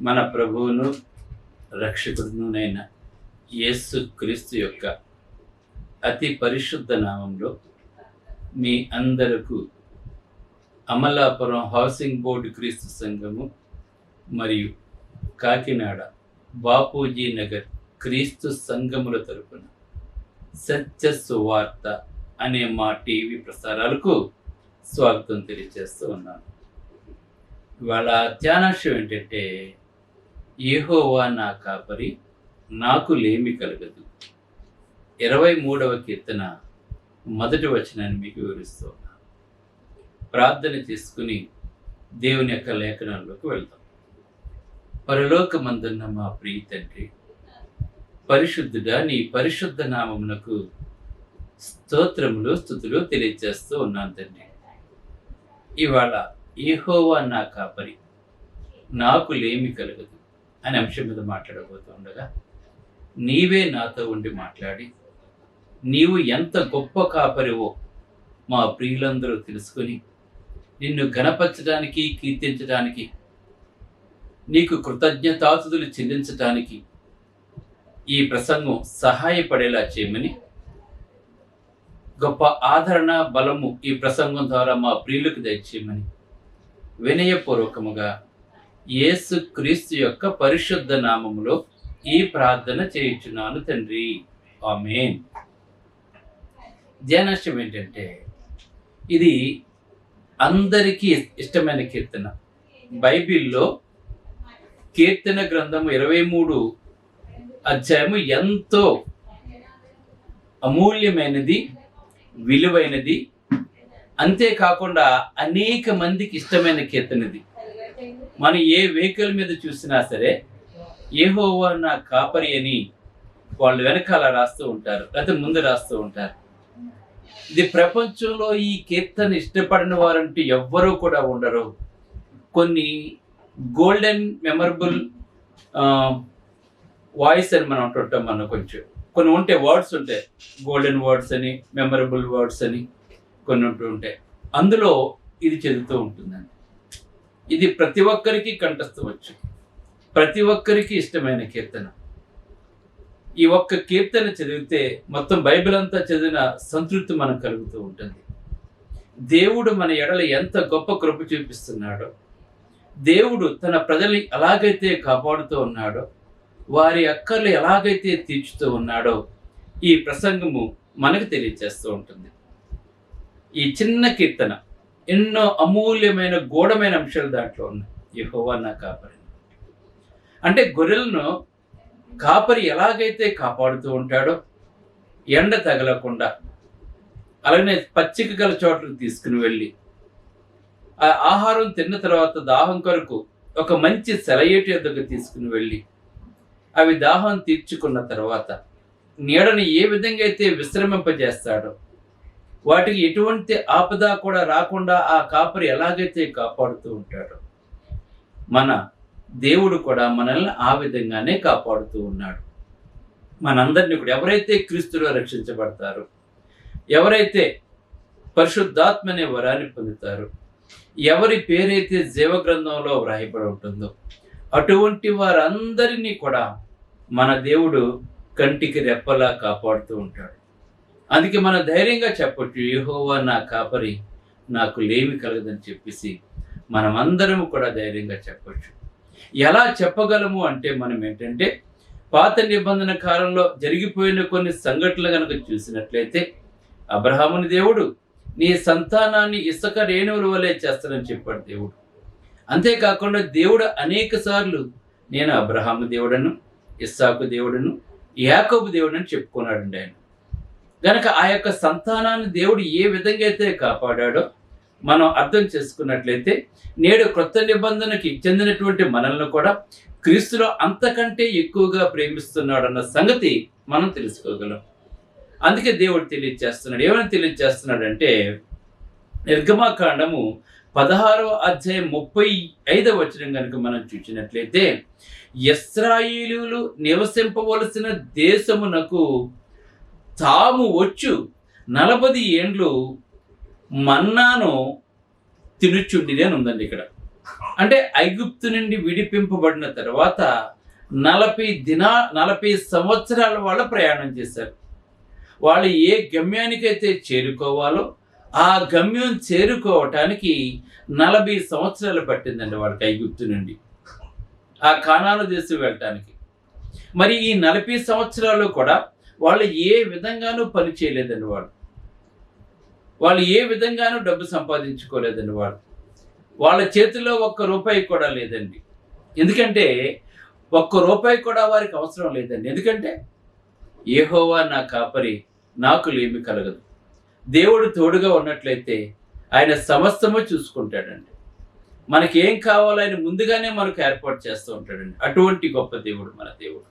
మన ప్రభువును రక్షకుడునైన యేసు క్రీస్తు యొక్క అతి పరిశుద్ధ నామంలో మీ అందరకు అమలాపురం హౌసింగ్ బోర్డు క్రీస్తు సంఘము మరియు కాకినాడ బాపూజీ నగర్ క్రీస్తు సంఘముల తరపున సత్య సువార్త అనే మా టీవీ ప్రసారాలకు స్వాగతం తెలియజేస్తూ ఉన్నాను. ఇవాళ ధ్యానాంశం ఏంటంటే, యెహోవా నా కాపరి, నాకు లేమి కలగదు. 23వ కీర్తన 1వ వచనాన్ని మీకు వివరిస్తూ ఉన్నాను. ప్రార్థన చేసుకుని దేవుని యొక్క లేఖనాల్లోకి వెళ్తాం. పరలోకమందున్న మా ప్రియ తండ్రి, పరిశుద్ధుడా, నీ పరిశుద్ధ నామమునకు స్తోత్రములు స్తుతులు తెలియజేస్తూ ఉన్నాను తండ్రి. ఇవాళ యెహోవా నా కాపరి, నాకు లేమి కలగదు అనే అంశం మీద మాట్లాడబోతూ ఉండగా, నీవే నాతో ఉండి మాట్లాడి నీవు ఎంత గొప్ప కాపరివో మా ప్రియులందరూ తెలుసుకొని నిన్ను ఘనపరచడానికి, కీర్తించడానికి, నీకు కృతజ్ఞతాస్తుతులు చెల్లించడానికి ఈ ప్రసంగం సహాయపడేలా చేయమని, గొప్ప ఆదరణ బలము ఈ ప్రసంగం ద్వారా మా ప్రియులకు దయచేయమని వినయపూర్వకముగా యేసు క్రీస్తు యొక్క పరిశుద్ధ నామములో ఈ ప్రార్థన చేయుచున్నాను తండ్రి, ఆమేన్. ధ్యానాంశం ఏంటంటే, ఇది అందరికీ ఇష్టమైన కీర్తన. బైబిల్లో కీర్తన గ్రంథము 23 అధ్యాయము ఎంతో అమూల్యమైనది, విలువైనది, అంతేకాకుండా అనేక మందికి ఇష్టమైన కీర్తనది. మనం ఏ వెహికల్ మీద చూసినా సరే యెహోవా నా కాపరి అని వాళ్ళు వెనకాల రాస్తూ ఉంటారు, లేకపోతే ముందు రాస్తూ ఉంటారు. ఇది ప్రపంచంలో ఈ కీర్తన ఇష్టపడిన వారంటూ ఎవ్వరూ కూడా ఉండరు. కొన్ని గోల్డెన్ మెమరబుల్ వాయిస్ అని మనం అంటుంటాం. మనం కొంచెం కొన్ని ఉంటాయి, వర్డ్స్ ఉంటాయి, గోల్డెన్ వర్డ్స్ అని, మెమరబుల్ వర్డ్స్ అని కొన్ని ఉంటూ ఉంటాయి. అందులో ఇది చదువుతూ ఉంటుందండి. ఇది ప్రతి ఒక్కరికి కంఠస్థవచ్చు, ప్రతి ఒక్కరికి ఇష్టమైన కీర్తన. ఈ ఒక్క కీర్తన చదివితే మొత్తం బైబిల్ అంతా చదివిన సంతృప్తి మనకు కలుగుతూ ఉంటుంది. దేవుడు మన ఎడల ఎంత గొప్ప కృప చూపిస్తున్నాడో, దేవుడు తన ప్రజల్ని ఎలాగైతే కాపాడుతూ ఉన్నాడో, వారి అక్కర్లు ఎలాగైతే తీర్చుతూ ఉన్నాడో ఈ ప్రసంగము మనకు తెలియజేస్తూ ఉంటుంది. ఈ చిన్న కీర్తన ఎన్నో అమూల్యమైన గూఢమైన అంశాలు దాంట్లో ఉన్నాయి. యెహోవా నా కాపరి అంటే గొర్రెలను కాపరి ఎలాగైతే కాపాడుతూ ఉంటాడో, ఎండ తగలకుండా, అలాగే పచ్చిక గల చోట్లకు తీసుకుని వెళ్ళి ఆ ఆహారం తిన్న తర్వాత దాహం కొరకు ఒక మంచి సెలయేటి వద్దకు తీసుకుని వెళ్ళి అవి దాహం తీర్చుకున్న తర్వాత నీడని ఏ విధంగా అయితే విశ్రమింపజేస్తాడో, వాటికి ఎటువంటి ఆపద కూడా రాకుండా ఆ కాపరి ఎలాగైతే కాపాడుతూ ఉంటాడో, మన దేవుడు కూడా మనల్ని ఆ విధంగానే కాపాడుతూ ఉన్నాడు. మనందరినీ కూడా ఎవరైతే క్రీస్తులో రక్షించబడతారో, ఎవరైతే పరిశుద్ధాత్మ అనే వరాన్ని పొందుతారో, ఎవరి పేరైతే జీవగ్రంథంలో వ్రాయబడి ఉంటుందో అటువంటి వారందరినీ కూడా మన దేవుడు కంటికి రెప్పలా కాపాడుతూ ఉంటాడు. అందుకే మనం ధైర్యంగా చెప్పొచ్చు, యెహోవా నా కాపరి, నాకు లేమి కలగదని చెప్పేసి మనం అందరము కూడా ధైర్యంగా చెప్పొచ్చు. ఎలా చెప్పగలము అంటే, మనం ఏంటంటే పాత నిబంధన కాలంలో జరిగిపోయిన కొన్ని సంఘటనలు కనుక చూసినట్లయితే, అబ్రహాముని దేవుడు నీ సంతానాన్ని ఇసుక రేణువుల వలె చేస్తానని చెప్పాడు దేవుడు. అంతేకాకుండా దేవుడు అనేక సార్లు నేను అబ్రహాము దేవుడను, ఇస్సాకు దేవుడను, యాకోబు దేవుడని చెప్పుకున్నాడండి ఆయన. గనక ఆ యొక్క సంతానాన్ని దేవుడు ఏ విధంగా అయితే కాపాడాడో మనం అర్థం చేసుకున్నట్లయితే, నేడు క్రొత్త నిబంధనకి చెందినటువంటి మనల్ని కూడా క్రీస్తులో అంతకంటే ఎక్కువగా ప్రేమిస్తున్నాడన్న సంగతి మనం తెలుసుకోగలం. అందుకే దేవుడు తెలియజేస్తున్నాడు. ఏమని తెలియజేస్తున్నాడంటే, నిర్గమకాండము 16వ అధ్యాయం 35వ వచనం కనుక మనం చూసినట్లయితే, ఇశ్రాయేలీయులు నివసింపవలసిన దేశమునకు తాము వచ్చు 40 ఏండ్లు మన్నాను తినుచుండిది అని ఉందండి ఇక్కడ. అంటే ఐగుప్తు నుండి విడిపింపబడిన తర్వాత 40 సంవత్సరాల వాళ్ళు ప్రయాణం చేశారు. వాళ్ళు ఏ గమ్యానికైతే చేరుకోవాలో ఆ గమ్యం చేరుకోవటానికి 40 సంవత్సరాలు పట్టిందండి వాళ్ళకి ఐగుప్తు నుండి ఆ కానాను దేశం వెళ్ళటానికి. మరి ఈ 40 సంవత్సరాలు కూడా వాళ్ళు ఏ విధంగానూ పని చేయలేదండి. వాళ్ళు ఏ విధంగానూ డబ్బు సంపాదించుకోలేదండి. వాళ్ళ చేతిలో ₹1 కూడా లేదండి. ఎందుకంటే ₹1 కూడా వారికి అవసరం లేదండి. ఎందుకంటే యెహోవా నా కాపరి, నాకు లేమి కలగదు. దేవుడు తోడుగా ఉన్నట్లయితే ఆయన సమస్తము చూసుకుంటాడండి. మనకి ఏం కావాలో ఆయన ముందుగానే మనకు ఏర్పాటు చేస్తూ ఉంటాడండి. అటువంటి గొప్ప దేవుడు మన దేవుడు.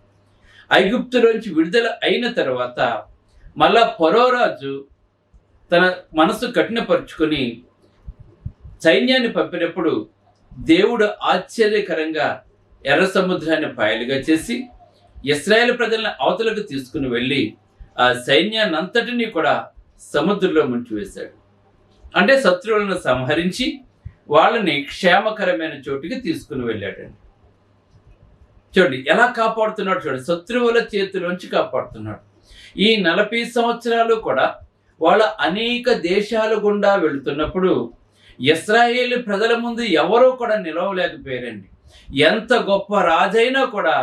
ఐగుప్తులోంచి విడుదల అయిన తర్వాత మళ్ళా ఫరో రాజు తన మనసు కఠినపరుచుకొని సైన్యాన్ని పంపినప్పుడు దేవుడు ఆశ్చర్యకరంగా ఎర్ర సముద్రాన్ని పాయలుగా చేసి ఇశ్రాయేలు ప్రజలను అవతలకు తీసుకుని వెళ్ళి ఆ సైన్యాన్ని అంతటినీ కూడా సముద్రంలో ముంచివేశాడు. అంటే శత్రువులను సంహరించి వాళ్ళని క్షేమకరమైన చోటుకి తీసుకుని వెళ్ళాడండి. చూడండి ఎలా కాపాడుతున్నాడు, చూడండి శత్రువుల చేతిలోంచి కాపాడుతున్నాడు. ఈ 40 సంవత్సరాలు కూడా వాళ్ళ అనేక దేశాల గుండా వెళుతున్నప్పుడు ఇశ్రాయేలు ప్రజల ముందు ఎవరూ కూడా నిలవలేకపోయారండి. ఎంత గొప్ప రాజైనా కూడా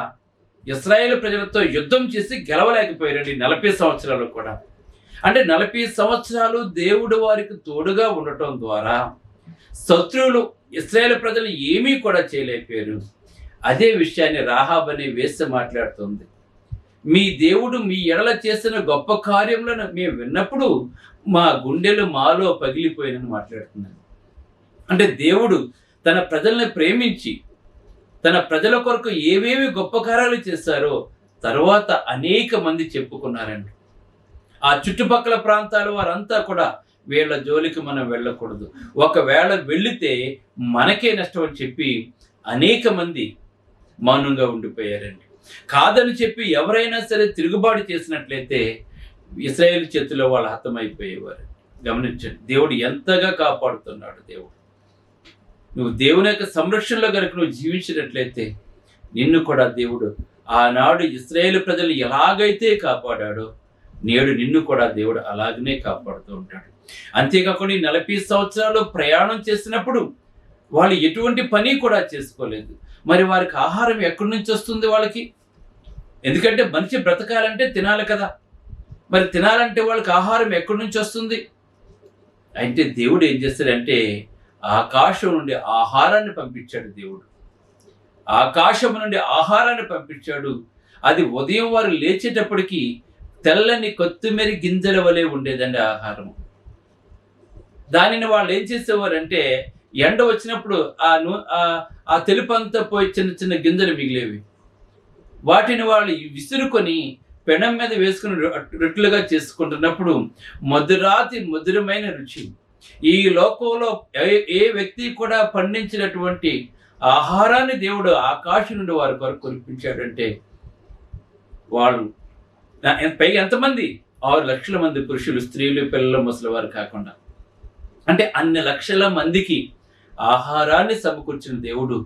ఇశ్రాయేలు ప్రజలతో యుద్ధం చేసి గెలవలేకపోయారండి 40 సంవత్సరాలు కూడా. అంటే 40 సంవత్సరాలు దేవుడు వారికి తోడుగా ఉండటం ద్వారా శత్రువులు ఇశ్రాయేలు ప్రజలు ఏమీ కూడా చేయలేకపోయారు. అదే విషయాన్ని రాహాబ్ అనే వేశ్య మాట్లాడుతుంది. మీ దేవుడు మీ ఎడల చేసిన గొప్ప కార్యములను మేము విన్నప్పుడు మా గుండెలు మాలో పగిలిపోయినని మాట్లాడుతున్నాను. అంటే దేవుడు తన ప్రజల్ని ప్రేమించి తన ప్రజల కొరకు ఏవేవి గొప్ప కార్యాలు చేశారో తర్వాత అనేక మంది చెప్పుకున్నారండి. ఆ చుట్టుపక్కల ప్రాంతాల వారంతా కూడా వీళ్ళ జోలికి మనం వెళ్ళకూడదు, ఒకవేళ వెళితే మనకే నష్టం అని చెప్పి అనేక మంది మౌనంగా ఉండిపోయారండి. కాదని చెప్పి ఎవరైనా సరే తిరుగుబాటు చేసినట్లయితే ఇశ్రాయేలు చేతిలో వాళ్ళు హతమైపోయేవారు. గమనించండి, దేవుడు ఎంతగా కాపాడుతున్నాడు. నువ్వు దేవుని యొక్క సంరక్షణలో కనుక నువ్వు జీవించినట్లయితే నిన్ను కూడా దేవుడు ఆనాడు ఇశ్రాయేలు ప్రజలు ఎలాగైతే కాపాడాడో నేడు నిన్ను కూడా దేవుడు అలాగనే కాపాడుతూ ఉంటాడు. అంతేకాకుండా 40 సంవత్సరాలు ప్రయాణం చేసినప్పుడు వాళ్ళు ఎటువంటి పని కూడా చేసుకోలేదు. మరి వారికి ఆహారం ఎక్కడి నుంచి వస్తుంది వాళ్ళకి? ఎందుకంటే మనిషి బ్రతకాలంటే తినాలి కదా. మరి తినాలంటే వాళ్ళకి ఆహారం ఎక్కడి నుంచి వస్తుంది? అంటే దేవుడు ఏం చేస్తాడంటే ఆకాశం నుండి ఆహారాన్ని పంపించాడు. దేవుడు ఆకాశం నుండి ఆహారాన్ని పంపించాడు. అది ఉదయం వారు లేచేటప్పటికి తెల్లని కొత్తిమీర గింజల వలె ఉండేదండి ఆహారం. దానిని వాళ్ళు ఏం చేసేవారంటే ఎండ వచ్చినప్పుడు ఆ తెలుపంతా పోయి చిన్న చిన్న గింజలు మిగిలేవి. వాటిని వాళ్ళు విసురుకొని పెనం మీద వేసుకుని రొట్టెలుగా చేసుకుంటున్నప్పుడు మధురమైన రుచి. ఈ లోకంలో ఏ వ్యక్తి కూడా పండించినటువంటి ఆహారాన్ని దేవుడు ఆకాశం నుండి వారి కొరకు కురిపించాడంటే వాళ్ళు పైగా ఎంతమంది? 6 లక్షల మంది పురుషులు, స్త్రీలు, పిల్లలు, ముసలి వారు కాకుండా అంటే అన్ని లక్షల మందికి ఆహారాన్ని సమకూర్చిన దేవుడు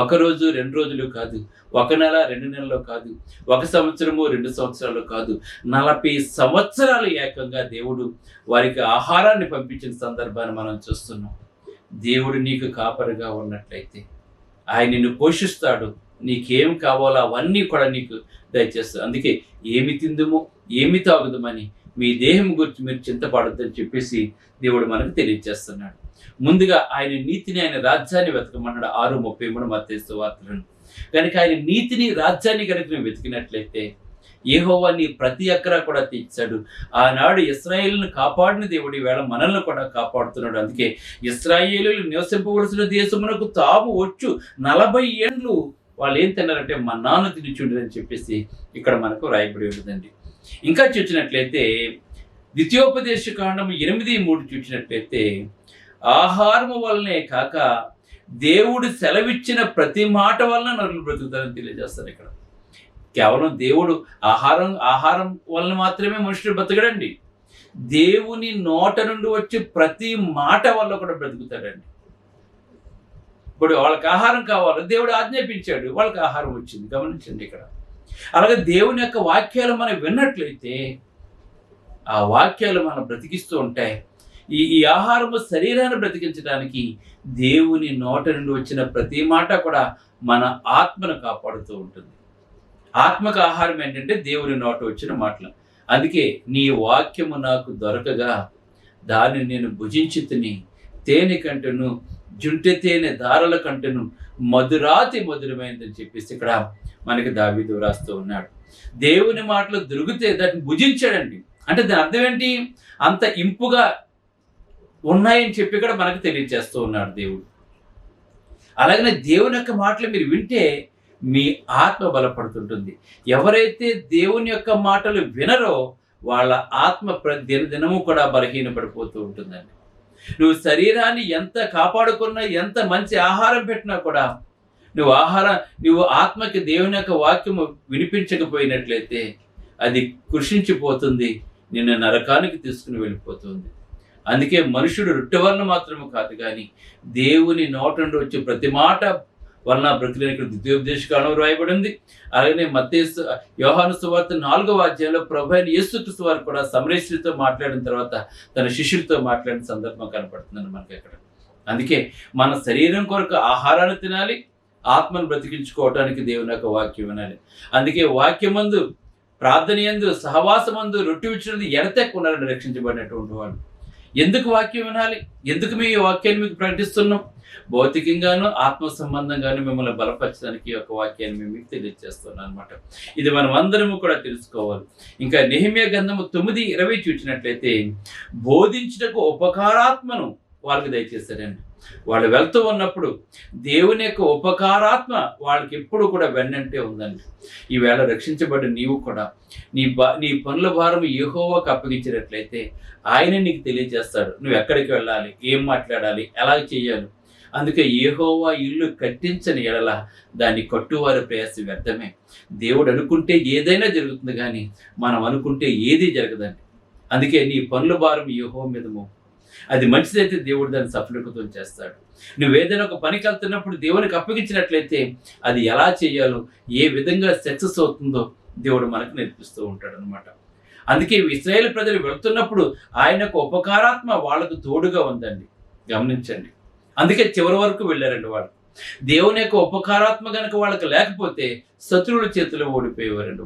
1 రోజు 2 రోజులు కాదు, 1 నెల 2 నెలలు కాదు, 1 సంవత్సరము 2 సంవత్సరాలు కాదు, 40 సంవత్సరాలు ఏకంగా దేవుడు వారికి ఆహారాన్ని పంపించిన సందర్భాన్ని మనం చూస్తున్నాం. దేవుడు నీకు కాపరిగా ఉన్నట్లయితే ఆయన నిన్ను పోషిస్తాడు. నీకేం కావాలో అవన్నీ కూడా నీకు దయచేస్తాడు. అందుకే ఏమి తిందుమో ఏమి తాగుదామని మీ దేహం గురించి మీరు చింతపడొద్దని చెప్పేసి దేవుడు మనకు తెలియజేస్తున్నాడు. ముందుగా ఆయన నీతిని, ఆయన రాజ్యాన్ని వెతకమన్నాడు 6:33 మత్తయి సువార్తలను. కనుక ఆయన నీతిని, రాజ్యాన్ని కనుక నువ్వు వెతికినట్లయితే యెహోవా నీ ప్రతి ఎకరా కూడా తీర్చాడు. ఆనాడు ఇశ్రాయేలును కాపాడిన దేవుడు ఈవేళ మనల్ని కూడా కాపాడుతున్నాడు. అందుకే ఇశ్రాయేలీయులు నివసింపవలసిన దేశమునకు తాము వచ్చు 40 ఏండ్లు వాళ్ళు ఏం తిన్నారంటే మన్నాను తినిచుండని చెప్పేసి ఇక్కడ మనకు రాయబడి ఉంటుందండి. ఇంకా చూసినట్లయితే ద్వితీయోపదేశ కాండం 8:3 చూసినట్లయితే ఆహారము వలనే కాక దేవుడు సెలవిచ్చిన ప్రతి మాట వలన నరులు బ్రతుకుతారని తెలియజేస్తారు. ఇక్కడ కేవలం దేవుడు ఆహారం వలన మాత్రమే మనుషుడు బ్రతకడండి. దేవుని నోట నుండి వచ్చే ప్రతి మాట వల్ల కూడా బ్రతుకుతాడండి. ఇప్పుడు వాళ్ళకి ఆహారం కావాలి, దేవుడు ఆజ్ఞాపించాడు, వాళ్ళకి ఆహారం వచ్చింది. గమనించండి ఇక్కడ. అలాగే దేవుని యొక్క వాక్యాలు మనం విన్నట్లయితే ఆ వాక్యాలు మనం బ్రతికిస్తూ ఉంటాయి. ఈ ఆహారము శరీరాన్ని బ్రతికించడానికి దేవుని నోట నుండి వచ్చిన ప్రతి మాట కూడా మన ఆత్మను కాపాడుతూ ఉంటుంది. ఆత్మకు ఆహారం ఏంటంటే దేవుని నోట వచ్చిన మాటలు. అందుకే నీ వాక్యము నాకు దొరకగా దానిని నేను భుజించి తిని, తేనె కంటెను జుంటె తేనె దారల కంటెను మధురాతి మధురమైందని చెప్పేసి ఇక్కడ మనకి దావీదు రాస్తూ ఉన్నాడు. దేవుని మాటలు దొరికితే దాన్ని భుజించాడండి. అంటే దాని అర్థం ఏంటి? అంత ఇంపుగా ఉన్నాయని చెప్పి ఇక్కడ మనకు తెలియజేస్తూ ఉన్నాడు దేవుడు. అలాగనే దేవుని యొక్క మాటలు మీరు వింటే మీ ఆత్మ బలపడుతుంటుంది. ఎవరైతే దేవుని యొక్క మాటలు వినరో వాళ్ళ ఆత్మ దినదినము కూడా బలహీనపడిపోతూ ఉంటుందండి. నువ్వు శరీరాన్ని ఎంత కాపాడుకున్నా, ఎంత మంచి ఆహారం పెట్టినా కూడా నువ్వు ఆత్మకి దేవుని యొక్క వాక్యము వినిపించకపోయినట్లయితే అది కృషించిపోతుంది, నిన్ను నరకానికి తీసుకుని వెళ్ళిపోతుంది. అందుకే మనుషుడు రొట్టె వలన మాత్రమే కాదు కానీ దేవుని నోట నుండి వచ్చే ప్రతి మాట వలన బ్రతికిన ఇక్కడ ద్వితీయోపదేశకాండం రాయబడింది. అలాగే యోహాను సువార్త 4వ అధ్యాయంలో ప్రభు అయిన యేసుక్రీస్తు వారు కూడా సమరయులతో మాట్లాడిన తర్వాత తన శిష్యులతో మాట్లాడిన సందర్భం కనపడుతుందండి మనకి అక్కడ. అందుకే మన శరీరం కొరకు ఆహారాన్ని తినాలి, ఆత్మను బ్రతికించుకోవటానికి దేవుని యొక్క వాక్యం వినాలి. అందుకే వాక్యమందు, ప్రార్థనయందు, సహవాసమందు, రొట్టె విచ్చినది ఎడతెక్కున్నారని రక్షించబడినటువంటి వాళ్ళు. ఎందుకు వాక్యం వినాలి? ఎందుకు మీ వాక్యాన్ని మీకు ప్రకటిస్తున్నాం? భౌతికంగాను ఆత్మ సంబంధంగాను మిమ్మల్ని బలపరచడానికి ఒక వాక్యాన్ని మేము మీకు తెలియజేస్తున్నాం అనమాట. ఇది మనం అందరము కూడా తెలుసుకోవాలి. ఇంకా నెహెమ్యా గ్రంథము 9:20 చూసినట్లయితే బోధించుటకు ఉపకారాత్మను వాళ్ళకి దయచేశారండి. వాళ్ళు వెళ్తూ ఉన్నప్పుడు దేవుని యొక్క ఉపకారాత్మ వాళ్ళకి ఎప్పుడు కూడా వెన్నంటే ఉందండి. ఈవేళ రక్షించబడి నీవు కూడా నీ పనుల భారం యెహోవాకు అప్పగించినట్లయితే ఆయన నీకు తెలియజేస్తాడు. నువ్వు ఎక్కడికి వెళ్ళాలి, ఏం మాట్లాడాలి, ఎలా చేయాలి. అందుకే యెహోవా ఇల్లు కట్టించని ఎడల దాన్ని కట్టువారి ప్రయాస వ్యర్థమే. దేవుడు అనుకుంటే ఏదైనా జరుగుతుంది కానీ మనం అనుకుంటే ఏదీ జరగదండి. అందుకే నీ పనుల భారం యెహోవా మీద మోపు. అది మంచిదైతే దేవుడు దాన్ని సఫలీకృతం చేస్తాడు. నువ్వేదైనా ఒక పనికి వెళ్తున్నప్పుడు దేవునికి అప్పగించినట్లయితే అది ఎలా చేయాలో, ఏ విధంగా సక్సెస్ అవుతుందో దేవుడు మనకు నేర్పిస్తూ ఉంటాడు అనమాట. అందుకే ఇశ్రాయేలు ప్రజలు వెళ్తున్నప్పుడు ఆయన యొక్క ఉపకారాత్మ వాళ్ళకు తోడుగా ఉందండి. గమనించండి. అందుకే చివరి వరకు వెళ్ళారండి వాళ్ళు. దేవుని యొక్క ఉపకారాత్మ కనుక వాళ్ళకి లేకపోతే శత్రువుల చేతిలో ఓడిపోయేవారండి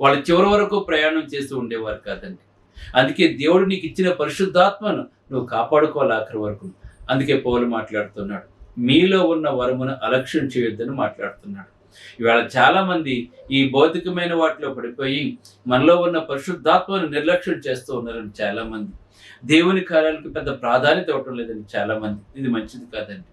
వాళ్ళు చివరి వరకు ప్రయాణం చేస్తూ ఉండేవారు కాదండి. అందుకే దేవుడు నీకు ఇచ్చిన పరిశుద్ధాత్మను నువ్వు కాపాడుకోవాలి ఆఖరి వరకు. అందుకే పౌలు మాట్లాడుతున్నాడు, మీలో ఉన్న వరమును అలక్ష్యం చేయొద్దని మాట్లాడుతున్నాడు. ఇవాళ చాలా మంది ఈ భౌతికమైన వాటిలో పడిపోయి మనలో ఉన్న పరిశుద్ధాత్మను నిర్లక్ష్యం చేస్తూ ఉన్నారని చాలా మంది. దేవుని కార్యాలకు పెద్ద ప్రాధాన్యత ఇవ్వటం లేదని చాలా మంది. ఇది మంచిది కాదండి.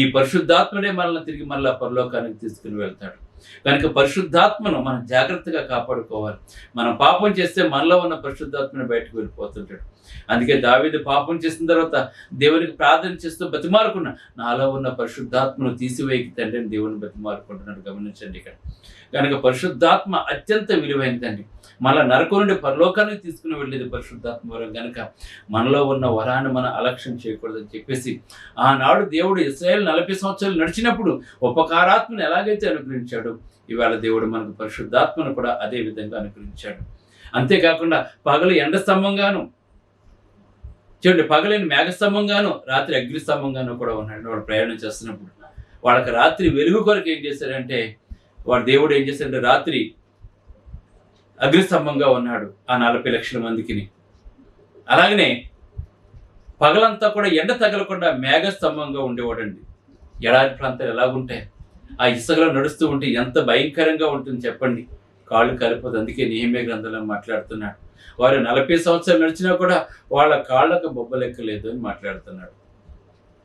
ఈ పరిశుద్ధాత్మనే మనల్ని తిరిగి మళ్ళా పరలోకానికి తీసుకుని వెళ్తాడు. కనుక పరిశుద్ధాత్మను మనం జాగ్రత్తగా కాపాడుకోవాలి. మనం పాపం చేస్తే మనలో ఉన్న పరిశుద్ధాత్మను బయటకు వెళ్ళిపోతుంటాడు. అందుకే దావీదు పాపం చేసిన తర్వాత దేవునికి ప్రార్థన చేస్తూ బతిమారుకున్నా, నాలో ఉన్న పరిశుద్ధాత్మను తీసివేయకి తండ్రి అని దేవుని బతిమారుకుంటున్నాడు. గమనించండి ఇక్కడ. కనుక పరిశుద్ధాత్మ అత్యంత విలువైనదండి. మళ్ళా నరకం నుండి పరలోకానికి తీసుకుని వెళ్ళేది పరిశుద్ధాత్మ వరం. కనుక మనలో ఉన్న వరాన్ని మనం అలక్ష్యం చేయకూడదని చెప్పేసి ఆనాడు దేవుడు ఇశ్రాయేలు 40 సంవత్సరాలు నడిచినప్పుడు ఉపకారాత్మను ఎలాగైతే అనుగ్రహించాడు, ఇవాళ దేవుడు మనకు పరిశుద్ధాత్మను కూడా అదే విధంగా అనుగ్రహించాడు. అంతేకాకుండా పగలు ఎండ స్తంభంగాను, చూడండి, పగలేని మేఘస్తంభంగాను, రాత్రి అగ్ని స్తంభంగాను కూడా ఉన్నాడు. వాడు ప్రయాణం చేస్తున్నప్పుడు వాళ్ళకి రాత్రి వెలుగు కొరకు ఏం చేశారంటే, వాడు దేవుడు ఏం చేశాడంటే రాత్రి అగ్నిస్తంభంగా ఉన్నాడు ఆ 40 లక్షల మందికి. అలాగనే పగలంతా కూడా ఎండ తగలకుండా మేఘస్తంభంగా ఉండేవాడండి. ఎడారి ప్రాంతాలు ఎలాగుంటాయి, ఆ ఇసుకలో నడుస్తూ ఉంటే ఎంత భయంకరంగా ఉంటుంది చెప్పండి. కాళ్ళు కాలిపోతుంది. అందుకే నెహెమ్యా గ్రంథంలో మాట్లాడుతున్నాడు, వారు 40 సంవత్సరాలు నడిచినా కూడా వాళ్ళ కాళ్ళకు బొబ్బలెక్కలేదు అని మాట్లాడుతున్నాడు.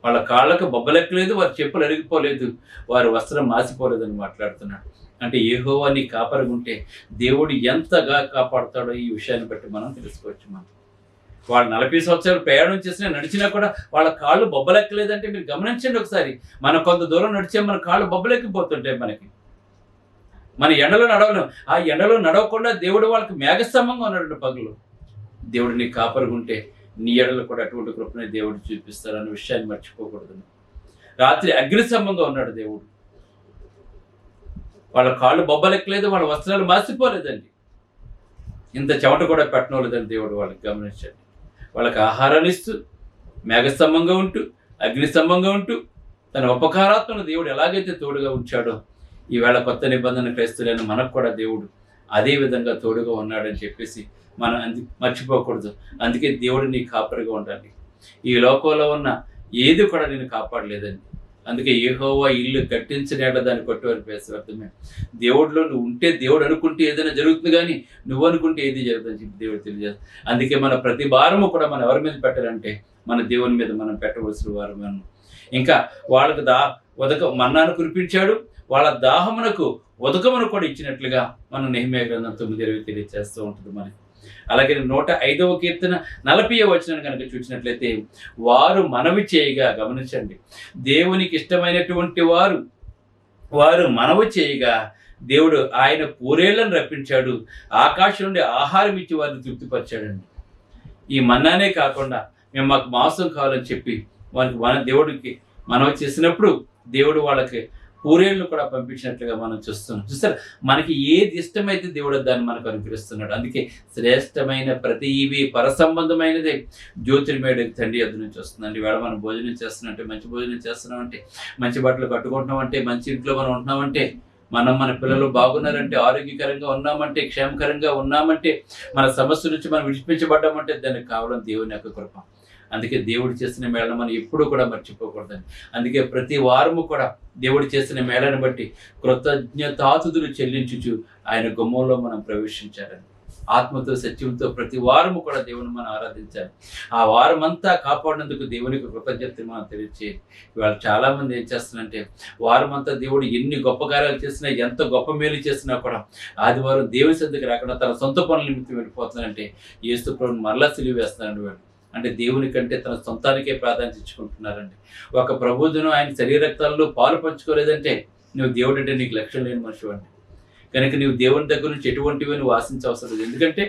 వాళ్ళ కాళ్ళకు బొబ్బలెక్కలేదు, వారి చెప్పులు అరిగిపోలేదు, వారి వస్త్రం మాసిపోలేదని మాట్లాడుతున్నాడు. అంటే యెహోవా నీ కాపరిగుంటే దేవుడు ఎంతగా కాపాడుతాడో ఈ విషయాన్ని బట్టి మనం తెలుసుకోవచ్చు. వాళ్ళు 40 సంవత్సరాలు ప్రయాణం చేసినా నడిచినా కూడా వాళ్ళ కాళ్ళు బొబ్బలెక్కలేదంటే మీరు గమనించండి ఒకసారి. మనం కొంత దూరం నడిచే మన కాళ్ళు బొబ్బలెక్కిపోతుంటాయి. మన ఎండలో నడవలేం. ఆ ఎండలో నడవకుండా దేవుడు వాళ్ళకి మేఘస్తంభంగా ఉన్నాడు పగలు. దేవుడు నీ కాపరిగుంటే నీ ఎడలు కూడా అటువంటి కృపనే దేవుడు చూపిస్తారన్న విషయాన్ని మర్చిపోకూడదు. రాత్రి అగ్నిస్తంభంగా ఉన్నాడు దేవుడు. వాళ్ళ కాళ్ళు బొబ్బలెక్కలేదు, వాళ్ళ వస్త్రాలు మాసిపోలేదండి. ఇంత చెమట కూడా పెట్టనలేదండి దేవుడు వాళ్ళకి. గమనించండి, వాళ్ళకి ఆహారాన్ని ఇస్తూ, మేఘస్తంభంగా ఉంటూ, అగ్నిస్తంభంగా ఉంటూ, తన ఉపకారాత్మను దేవుడు ఎలాగైతే తోడుగా ఉంచాడో, ఈవేళ కొత్త నిబంధన క్రైస్తులైన మనకు కూడా దేవుడు అదే విధంగా తోడుగా ఉన్నాడని చెప్పేసి మనం మర్చిపోకూడదు. అందుకే దేవుడు నీ కాపరిగా ఉండాలి. ఈ లోకంలో ఉన్న ఏది కూడా నేను కాపాడలేదండి. అందుకే యెహోవా ఇల్లు కట్టించిన దాన్ని కొట్టేవారి పేరు అర్థమే. దేవుడిలో నువ్వు ఉంటే, దేవుడు అనుకుంటే ఏదైనా జరుగుతుంది, కానీ నువ్వు అనుకుంటే ఏది జరుగుతుందని చెప్పి దేవుడు తెలియజేస్తాడు. అందుకే మన ప్రతి భారము కూడా మనం ఎవరి మీద పెట్టాలంటే మన దేవుని మీద మనం పెట్టవలసిన వారు. మనం ఇంకా వాళ్ళకు మన్నాను కురిపించాడు, వాళ్ళ దాహమునకు ఉదకమును కూడా ఇచ్చినట్లుగా మనం నెహెమ్యా గ్రంథం 9:20 తెలియజేస్తూ ఉంటుంది మనకి. అలాగే 105వ కీర్తన 40వ వచనం కనుక చూసినట్లయితే, వారు మనవి చేయగా, గమనించండి, దేవునికి ఇష్టమైనటువంటి వారు మనవి చేయగా దేవుడు ఆయన పూరేళ్లను రప్పించాడు, ఆకాశం నుండి ఆహారం ఇచ్చి వారిని తృప్తిపరిచాడండి. ఈ మన్నానే కాకుండా మాకు మాంసం కావాలని చెప్పి వారికి దేవుడికి మనవి చేసినప్పుడు దేవుడు వాళ్ళకి పూరేళ్ళు కూడా పంపించినట్లుగా మనం చూస్తారు. మనకి ఏది ఇష్టమైతే దేవుడు దాన్ని మనకు అనుగ్రహిస్తున్నాడు. అందుకే శ్రేష్టమైన ప్రతి ఇవి పరసంబంధమైనదే జ్యోతిర్మయుడు తండ్రి యొద్ద నుంచి వస్తుందండి. ఇవాళ మనం భోజనం చేస్తున్నామంటే, మంచి భోజనం చేస్తున్నామంటే, మంచి బట్టలు కట్టుకుంటున్నామంటే, మంచి ఇంట్లో మనం ఉంటున్నామంటే, మన పిల్లలు బాగున్నారంటే, ఆరోగ్యకరంగా ఉన్నామంటే, క్షేమకరంగా ఉన్నామంటే, మన సమస్య నుంచి మనం విడిపించబడ్డామంటే దానికి కావడం దేవుని యొక్క కృప. అందుకే దేవుడు చేసిన మేళను మనం ఎప్పుడూ కూడా మర్చిపోకూడదండి. అందుకే ప్రతి వారము కూడా దేవుడు చేసిన మేళను బట్టి కృతజ్ఞతాతుతులు చెల్లించుచు ఆయన గుమ్మంలో మనం ప్రవేశించాలని, ఆత్మతో సత్యంతో ప్రతి వారము కూడా దేవుని మనం ఆరాధించాలి. ఆ వారం అంతా కాపాడినందుకు దేవునికి కృతజ్ఞతని మనం తెలియచేయాలి. ఇవాళ చాలా మంది ఏం చేస్తున్నారంటే, వారం అంతా దేవుడు ఎన్ని గొప్ప కార్యాలు చేసినా, ఎంత గొప్ప మేలు చేసినా కూడా ఆదివారం దేవుని సన్నిధికి రాకుండా తన సొంత పనుల నిమిత్తం వెళ్ళిపోతున్నారంటే యేసు ప్రభువుని మరలా సిలువ వేస్తున్నారండి వాళ్ళు. అంటే దేవుని కంటే తన సొంతానికే ప్రాధాన్యత ఇచ్చుకుంటున్నారండి. ఒక ప్రబోధను ఆయన శరీరక్తాల్లో పాలు పంచుకోలేదంటే నువ్వు దేవుడు అంటే నీకు లక్ష్యం లేని మనిషి అండి. కనుక నీవు దేవుని దగ్గర నుంచి ఎటువంటివి నువ్వు ఆశించవసరం లేదు. ఎందుకంటే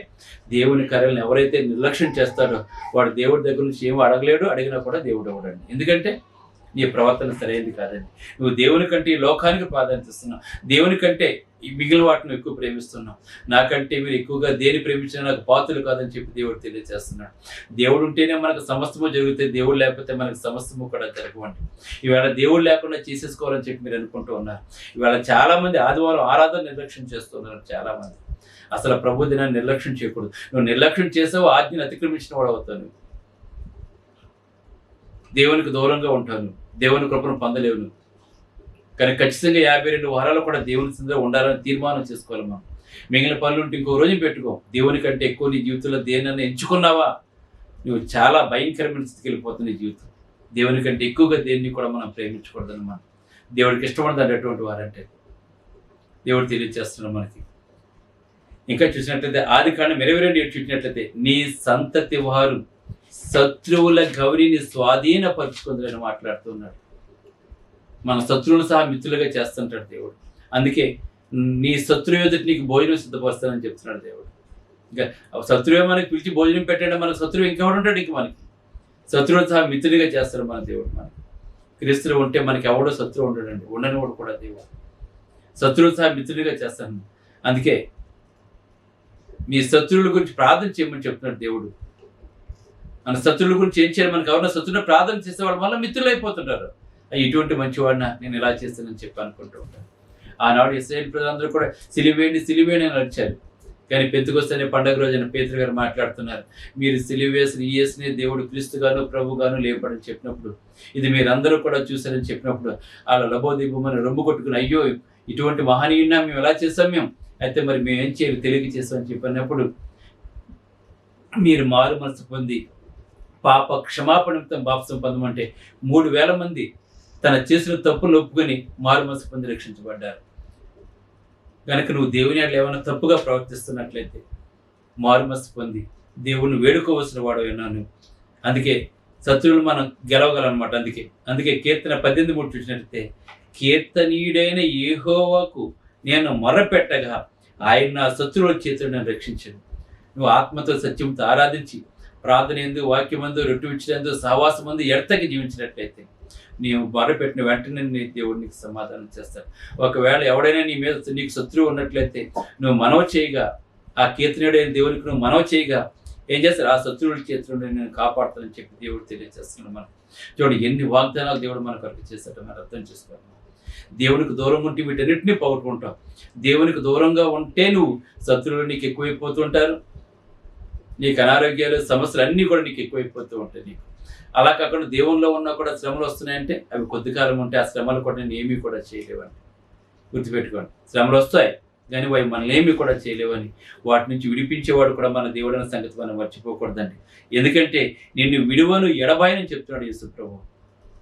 దేవుని కార్యాలను ఎవరైతే నిర్లక్ష్యం చేస్తాడో వాడు దేవుడి దగ్గర నుంచి ఏమి అడగలేడు, అడిగినా కూడా దేవుడు అవ్వడండి. ఎందుకంటే నీ ప్రవర్తన సరైనది కాదండి. నువ్వు దేవుని కంటే ఈ లోకానికి ప్రాధాన్యత ఇస్తున్నావు, దేవుని కంటే ఈ మిగిలిన వాటిని ఎక్కువ ప్రేమిస్తున్నావు. నాకంటే మీరు ఎక్కువగా దేని ప్రేమించినా నాకు పాత్రలు కాదని చెప్పి దేవుడు తెలియజేస్తున్నాడు. దేవుడు ఉంటేనే మనకు సమస్తము జరుగుతాయి, దేవుడు లేకపోతే మనకు సమస్తము కూడా జరగవండి. ఈవేళ దేవుడు లేకుండా చేసేసుకోవాలని చెప్పి మీరు అనుకుంటూ ఉన్నారు. ఈవేళ చాలా మంది ఆదివారం ఆరాధన నిర్లక్ష్యం చేస్తున్నారు. చాలా మంది అసలు ప్రభు దినాన్ని నిర్లక్ష్యం చేయకూడదు. నువ్వు నిర్లక్ష్యం చేసావు, ఆజ్ఞను అతిక్రమించిన వాడు అవుతాను, దేవునికి దూరంగా ఉంటాను, దేవుని కృపను పొందలేవు నువ్వు. కానీ ఖచ్చితంగా 52 వారాలు కూడా దేవుని సన్నిధిలో ఉండాలని తీర్మానం చేసుకోవాలి మనం. మిగిలిన పనులు ఉంటే ఇంకో రోజు పెట్టుకో. దేవుని కంటే ఎక్కువ నీ జీవితంలో దేనన్నా ఎంచుకున్నావా, నువ్వు చాలా భయంకరమైన స్థితికి వెళ్ళిపోతుంది నీ జీవితం. దేవుని కంటే ఎక్కువగా దేన్ని కూడా మనం ప్రేమించకూడదని మనం దేవుడికి ఇష్టపడదు అటువంటి వారంటే దేవుడు తెలియజేస్తున్నాడు మనకి. ఇంకా చూసినట్లయితే ఆదికాండం 22 చూసినట్లయితే, నీ సంతతి వారు శత్రువుల గౌరీని స్వాధీనపరుచుకుందని మాట్లాడుతున్నాడు. మన శత్రువులు సహా మిత్రులుగా చేస్తుంటాడు దేవుడు. అందుకే నీ శత్రువు ఎదుటి నీకు భోజనం సిద్ధపరుస్తానని చెప్తున్నాడు దేవుడు. ఇంకా శత్రువే మనకి పిలిచి భోజనం పెట్టండి, మన శత్రువు ఇంకెవడు ఉంటాడు? ఇంక మనకి శత్రువులు సహా మిత్రులుగా చేస్తాడు మన దేవుడు. మనకి క్రీస్తులు ఉంటే మనకి ఎవడో శత్రువు ఉండడండి, ఉండనివాడు కూడా దేవుడు. శత్రువులు సహా మిత్రులుగా చేస్తాను. అందుకే మీ శత్రువుల గురించి ప్రార్థన చేయమని చెప్తున్నాడు దేవుడు. మన శత్రువుల గురించి ఏం చేయాలి? మనకు ఎవరైనా శత్రువుని ప్రార్థన చేసేవాళ్ళు వల్ల మిత్రులు అయిపోతుంటారు. ఇటువంటి మంచివాడిన నేను ఇలా చేస్తానని చెప్పి అనుకుంటూ ఉంటాను. ఆనాడు ఇశ్రాయేలు ప్రజలందరూ కూడా సిలువేని అని వచ్చారు. కానీ పెంతెకొస్తే పండుగ రోజున పేతురు గారు మాట్లాడుతున్నారు, మీరు సిలువేసిన ఈ యేసునే దేవుడు క్రీస్తుగాను ప్రభుగాను లేపడని చెప్పినప్పుడు, ఇది మీరందరూ కూడా చూశారని చెప్పినప్పుడు అలా లబోదిబ్బమని రొమ్ము కొట్టుకుని, అయ్యో ఇటువంటి మహనీయుడినా మేము ఎలా చేస్తాం, మేము అయితే మరి మేము ఏం చేయాలి తెలియక చేస్తామని చెప్పినప్పుడు, మీరు మారు మనసు పొంది పాప క్షమాపణ బాప్సం పొందమంటే 3000 మంది తన చేసిన తప్పులు ఒప్పుకొని మారు మనసు పొంది రక్షించబడ్డారు. కనుక నువ్వు దేవుని అట్లా ఏమైనా తప్పుగా ప్రవర్తిస్తున్నట్లయితే మారు మనసు పొంది దేవుణ్ణి వేడుకోవలసిన వాడు విన్నాను. అందుకే శత్రువులు మనం గెలవగలనమాట. అందుకే కీర్తన 18:3 చూసినట్లయితే, కీర్తనీయుడైన యెహోవాకు నేను మొర్రపెట్టగా ఆయన నా శత్రువుల చేతులు నన్ను రక్షించాడు. నువ్వు ఆత్మతో సత్యంతో ఆరాధించి ప్రార్థన ఎందు, వాక్యమందు, రొట్టె విచ్చినందు, సహవాసమందు ఎడతెగక జీవించినట్లయితే నీవు మొరపెట్టిన వెంటనే నీ దేవుడు నీకు సమాధానం చేస్తాడు. ఒకవేళ ఎవడైనా నీ మీద నీకు శత్రువు ఉన్నట్లయితే నువ్వు మనవి చేయగా, ఆ కీర్తనుడైన దేవునికి నువ్వు మనవి చేయగా ఏం చేస్తారు? ఆ శత్రువుల చేతులు నేను కాపాడుతానని చెప్పి దేవుడు తెలియజేస్తున్నాడు. మనం చూడండి ఎన్ని వాగ్దానాలు దేవుడు మన కొరకు చేస్తాడో మనం అర్థం చేసుకోవాలి. దేవునికి దూరంగా ఉంటే వీటన్నిటిని పోగొట్టుకుంటావు. దేవునికి దూరంగా ఉంటే నువ్వు శత్రువులు నీకు ఎక్కువైపోతుంటారు, నీకు అనారోగ్యాలు సమస్యలు అన్నీ కూడా నీకు ఎక్కువైపోతూ ఉంటాయి. నీకు అలా కాకుండా దేవుల్లో ఉన్నా కూడా శ్రమలు వస్తున్నాయంటే అవి కొద్ది కాలం ఉంటే ఆ శ్రమలు కూడా నేను ఏమీ కూడా చేయలేవని గుర్తుపెట్టుకోండి. శ్రమలు వస్తాయి కానీ అవి మనల్ని ఏమీ కూడా చేయలేవని, వాటి నుంచి విడిపించేవాడు కూడా మన దేవుడు అనే సంగతి మనం మర్చిపోకూడదండి. ఎందుకంటే నిన్ను విడువను ఎడబాయని చెప్తున్నాడు యేసు ప్రభు.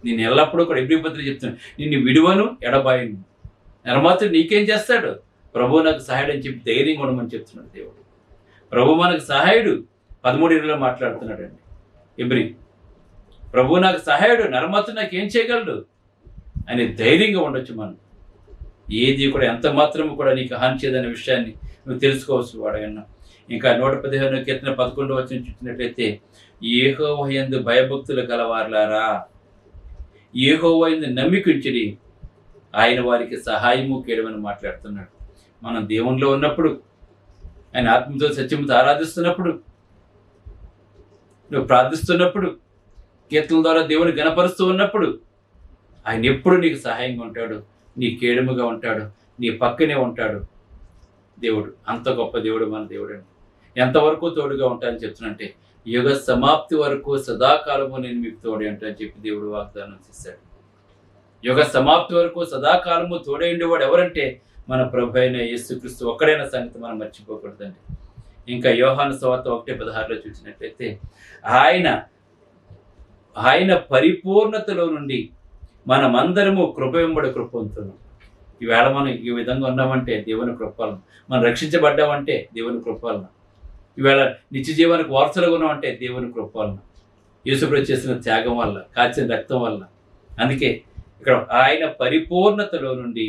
నేను ఎల్లప్పుడూ కూడా ఎవ్రీ పత్రిక చెప్తున్నాను, నిన్ను విడువను ఎడబాయను. నరమాత్రుడు నీకేం చేస్తాడు? ప్రభు నాకు సహాయుడు అని చెప్పి ధైర్యంగా ఉండమని చెప్తున్నాడు దేవుడు. ప్రభు మనకు సహాయుడు 13:20 మాట్లాడుతున్నాడు అండి ఎబ్రి. ప్రభు నాకు సహాయుడు, నరమాత్రుడు నాకు ఏం చేయగలడు అని ధైర్యంగా ఉండొచ్చు. మనం ఏది కూడా ఎంత మాత్రం కూడా నీకు హాని చేయదనే విషయాన్ని నువ్వు తెలుసుకోవచ్చు వాడైనా. ఇంకా 115 కీర్తన 11 వచనం చూసినట్లయితే, యెహోవా యందు భయభక్తులు గలవారులారా, యెహోవా యందు నమ్మికుంచుడి, ఆయన వారికి సహాయము కేడమని మాట్లాడుతున్నాడు. మనం దేవునిలో ఉన్నప్పుడు, ఆయన ఆత్మతో సత్యముతో ఆరాధిస్తున్నప్పుడు, నువ్వు ప్రార్థిస్తున్నప్పుడు, కీర్తనల ద్వారా దేవుని గణపరుస్తూ ఉన్నప్పుడు ఆయన ఎప్పుడు నీకు సహాయంగా ఉంటాడు, నీ కేడముగా ఉంటాడు, నీ పక్కనే ఉంటాడు. దేవుడు అంత గొప్ప దేవుడు మన దేవుడు అండి. ఎంతవరకు తోడుగా ఉంటానని చెప్తున్నంటే, యుగ సమాప్తి వరకు సదాకాలము నేను మీకు తోడే ఉంటానని చెప్పి దేవుడు వాగ్దానం చేశాడు. యుగ సమాప్తి వరకు సదాకాలము తోడే ఉండేవాడు ఎవరంటే మన ప్రభు అయిన యేసుక్రీస్తు ఒక్కడైన సంగతి మనం మర్చిపోకూడదండి. ఇంకా యోహాను సువార్త 1:16 చూసినట్లయితే, ఆయన పరిపూర్ణతలో నుండి మనమందరము కృప వెంబడి కృప పొందుతున్నాం. ఈవేళ మనం ఈ విధంగా ఉన్నామంటే దేవుని కృపలను, మనం రక్షించబడ్డామంటే దేవుని కృపలను, ఈవేళ నిత్య జీవానికి వారసులుగా ఉన్నామంటే దేవుని కృపలను, యేసుప్రభు చేసిన త్యాగం వల్ల, కాచిన రక్తం వల్ల. అందుకే ఇక్కడ ఆయన పరిపూర్ణతలో నుండి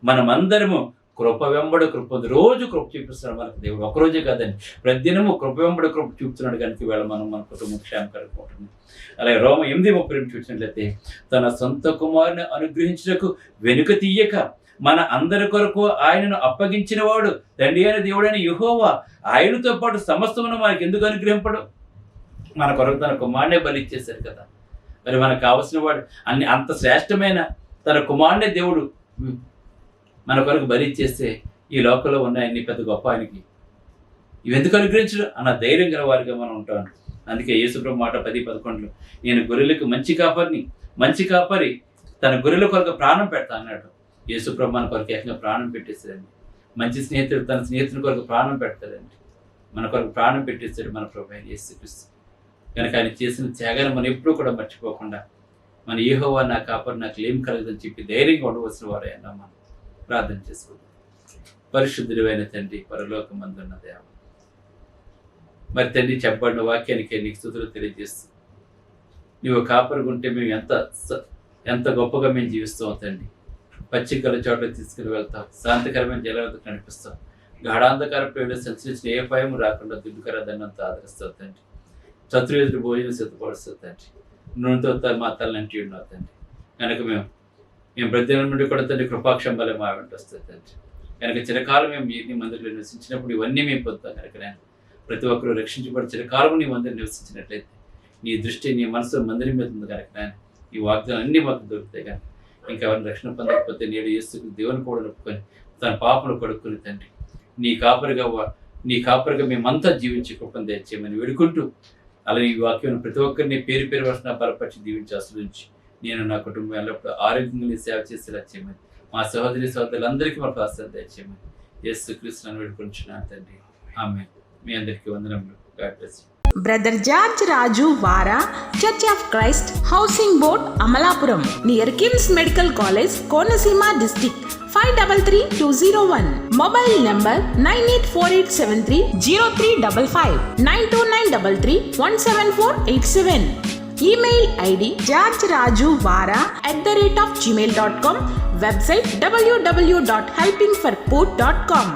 మనమందరము కృప వెంబడి కృప, రోజు కృప చూపిస్తున్నాడు మనకు దేవుడు. ఒకరోజే కాదండి, ప్రతిదినము కృప వెంబడి కృప చూపుతున్నాడు. కనుక ఈవేళ మనం మన కుటుంబం క్షేమకరంగా ఉంటుంది. అలాగే రోమ 8:30 చూసినట్లయితే, తన సొంత కుమారుని అనుగ్రహించుటకు వెనుక తీయక మన అందరి కొరకు ఆయనను అప్పగించిన వాడు తండ్రి అయిన దేవుడైన యెహోవా ఆయనతో పాటు సమస్తమును మనకి ఎందుకు అనుగ్రహింపడు? మన కొరకు తన కుమారునే బలి ఇచ్చేశారు కదా. మరి మనకు కావలసిన వాడు అంత శ్రేష్టమైన తన కుమారునే దేవుడు మన కొరకు బలి ఇచ్చేస్తే ఈ లోకంలో ఉన్న అన్ని పెద్ద గొప్ప ఆయనకి ఇవెందుకు అనుగ్రహించడు అన్న ధైర్యం గల వారిగా మనం ఉంటాం. అందుకే యేసుప్రభు మాట 10:11, నేను గొర్రెలకు మంచి కాపరి తన గొర్రెల కొరకు ప్రాణం పెడతా అన్నాడు. యేసుప్రభు మన కొరకు ఏకంగా ప్రాణం పెట్టేస్తాడండి. మంచి స్నేహితుడు తన స్నేహితుని కొరకు ప్రాణం పెడతాడండి. మన కొరకు ప్రాణం పెట్టేస్తాడు మన ప్రభు అయిన యేసుక్రీస్తు. కనుక ఆయన చేసిన త్యాగాన్ని మనం ఎప్పుడూ కూడా మర్చిపోకుండా, మన యెహోవా నా కాపరి, నాకు ఏం కలగదని చెప్పి ధైర్యంగా ఉండవలసిన వారైనా మనం ప్రార్థన చేసుకుందాం. పరిశుద్ధుడైన తండ్రి, పరలోకమందున్న దేవా, మరి తండ్రి చెప్పబడిన వాక్యానికి నీకు స్తుతులు తెలియజేస్తూ, నువ్వు కాపరుగుంటే మేము ఎంత గొప్పగా మేము జీవిస్తాం తండ్రి. పచ్చికల చోట్ల తీసుకుని వెళ్తాం, శాంతికరమైన జలాలతో కనిపిస్తాం, గాఢాంధకార ప్రేమ సంచరించిన ఏ భయం రాకుండా దుడ్డుకర దండంతో ఆదరిస్తావు తండ్రి. శత్రువులు భోజనం సిద్ధపరుస్తావు తండ్రి. నూనెతో మా తల్లంటి ఉన్నావు తండ్రి. కనుక మేము ప్రతిదినం నుండి కూడా తండ్రి కృపాక్షంబలే మా వెంట వస్తుంది తండ్రి. కనుక చిరకాలం మేము నీ మందిరంలో నివసించినప్పుడు ఇవన్నీ మేము పొందుతాం. కనుక నేను ప్రతి ఒక్కరూ రక్షించబడి చిరకాలం నీ మందిరం నివసించినట్లయితే నీ దృష్టి, నీ మనసు మందిరం మీద ఉంది. కనుక నేను ఈ వాగ్దానం అన్నీ మాకు దొరుకుతాయి. కానీ ఇంకెవరిని రక్షణ పొందకపోతే నేడు యేసుకు దేవుని కూడా నొప్పుకొని తన పాపను కొడుకుని తండ్రి నీ కాపరిగా మేమంతా జీవించి కృపను తెచ్చేయమని వేడుకుంటూ, అలా ఈ వాక్యం ప్రతి ఒక్కరిని పేరు వర్షణ బలపరిచి దీవించి ఆస్వాదించి, నేను నా కుటుంబం ఎల్లప్పుడూ ఆరోగ్యంగా సేవ చేసేలా చేయమని, మా సహోదరులందరికీ మాకు ఆశ్రయం తెచ్చేయమని యేసుక్రీస్తును వేడుకుంటున్నాను తండ్రి. ఆమేన్. మీ అందరికీ వందనములు. God bless you. Brother George Raju Vara, church of Christ, housing board, Amalapuram, near KIMS medical college, Konaseema district, 523201. Mobile number 9848730355, 92933174174. Email ID georgerajuvara@gmail.com. Website www.helpingforpoor.com.